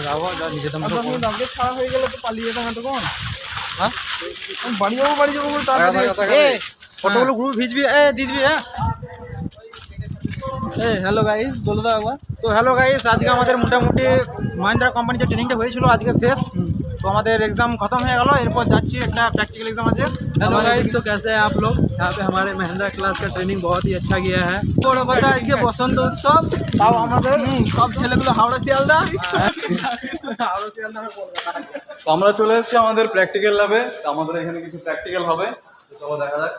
লাগাবো, যা নিজে দম আচ্ছা তুমি দামকে ছাড়া হয়ে গেলে তো পালিয়ে যেতাম এতক্ষণ। হ্যাঁ আমি বাড়ি যাবো বলে তাড়াতাড়ি। ফটোগুলো গ্রুপ ভিজবি দিয়ে দিবি। হ্যাঁ হ্যালো গাইস, বলে দাও একবার। তো হ্যালো গাইস, আজকে আমাদের মোটামুটি মাহিন্দ্রা কোম্পানির যে ট্রেনিংটা হয়েছিল আজকে শেষ। তো আমাদের एग्जाम खत्म হয়ে গেল, এরপর যাচ্ছি একটা प्रैक्टिकल एग्जाम আছে। हेलो गाइस, तो कैसे हैं आप लोग? यहाँ पे हमारे महिंद्रा क्लास का ट्रेनिंग बहुत ही अच्छा गया है। বড় কথা আজকে বসন্ত উৎসব, তাও আমাদের সব ছেলেগুলো হাওড়া শিয়ালদা। তো আমরা চলে এসেছি আমাদের প্র্যাকটিক্যাল ল্যাবে। আমাদের এখানে কিছু প্র্যাকটিক্যাল হবে, তো চলো দেখা যাক।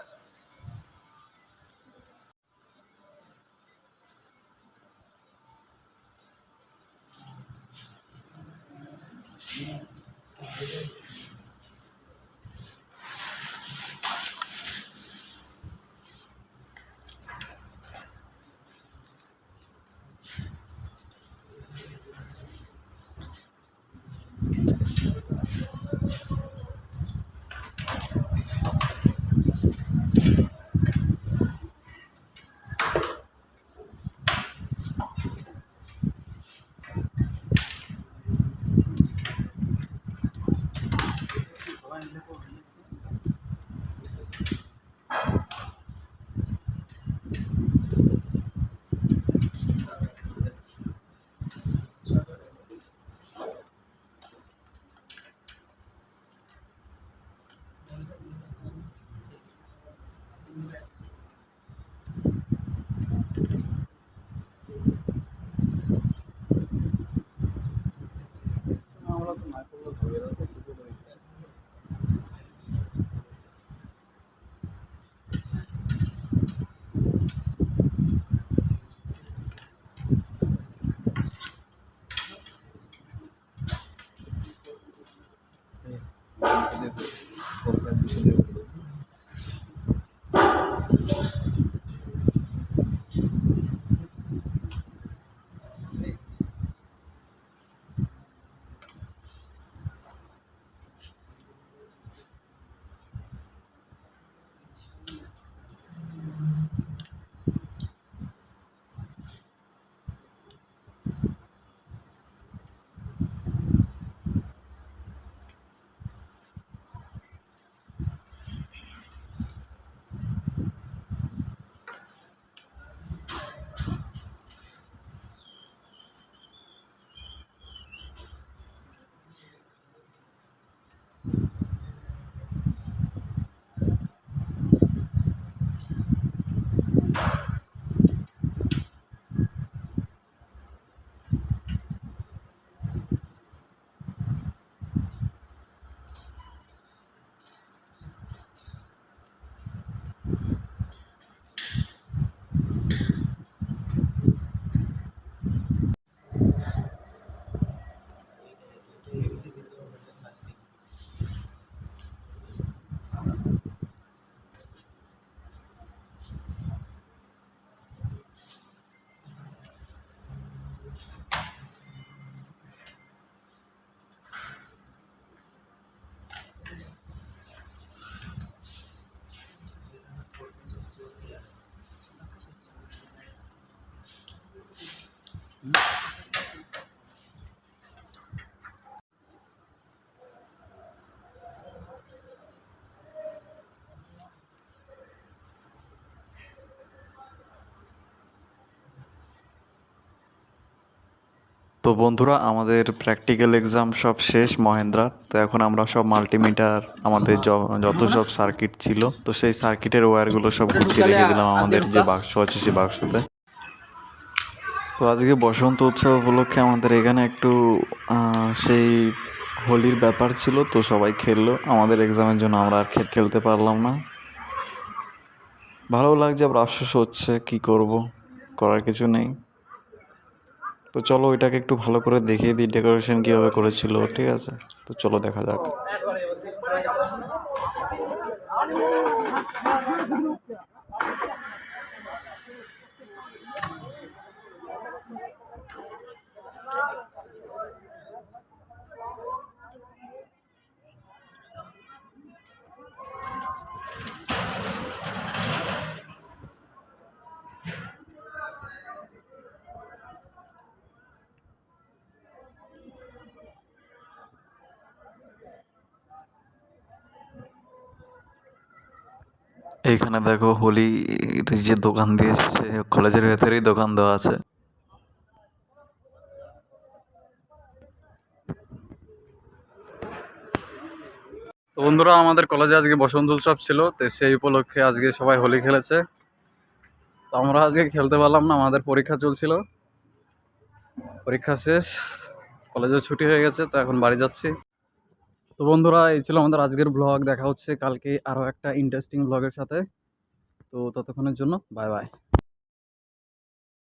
তো বন্ধুরা, আমাদের প্র্যাকটিক্যাল এক্সাম সব শেষ মহেন্দ্রার। তো এখন আমরা সব মাল্টিমিটার, আমাদের যত সব সার্কিট ছিল, তো সেই সার্কিটের ওয়্যারগুলো সব গুছিয়ে রেখে দিলাম আমাদের যে বাক্স আছে সেই বাক্সতে। তো আজকে বসন্ত উৎসব উপলক্ষে আমাদের এখানে একটু সেই হোলির ব্যাপার ছিল, তো সবাই খেললো। আমাদের এক্সামের জন্য আমরা আর খেলতে পারলাম না। ভালো লাগছে, আবার আফসোস হচ্ছে, কি করব, করার কিছু নেই। তো চলো ওইটাকে একটু ভালো করে দেখিয়ে দিই ডেকোরেশন কীভাবে করেছিল, ঠিক আছে? তো চলো দেখা যাক। এইখানে দেখো হোলি যে দোকান দিয়েছে সে কলেজের ভেতরেই দোকান দেওয়া আছে। তো বন্ধুরা, আমাদের কলেজে আজকে বসন্ত উৎসব ছিল, তো সেই উপলক্ষে আজকে সবাই হোলি খেলেছে। তো আমরা আজকে খেলতে পারলাম না, আমাদের পরীক্ষা চলছিল। পরীক্ষা শেষ, কলেজে ছুটি হয়ে গেছে, তো এখন বাড়ি যাচ্ছি। তো বন্ধুরা, এই ছিল আমাদের আজকের ব্লগ। দেখা হচ্ছে কালকে আরও একটা ইন্টারেস্টিং ব্লগের সাথে। তো ততক্ষণের জন্য বাই বাই।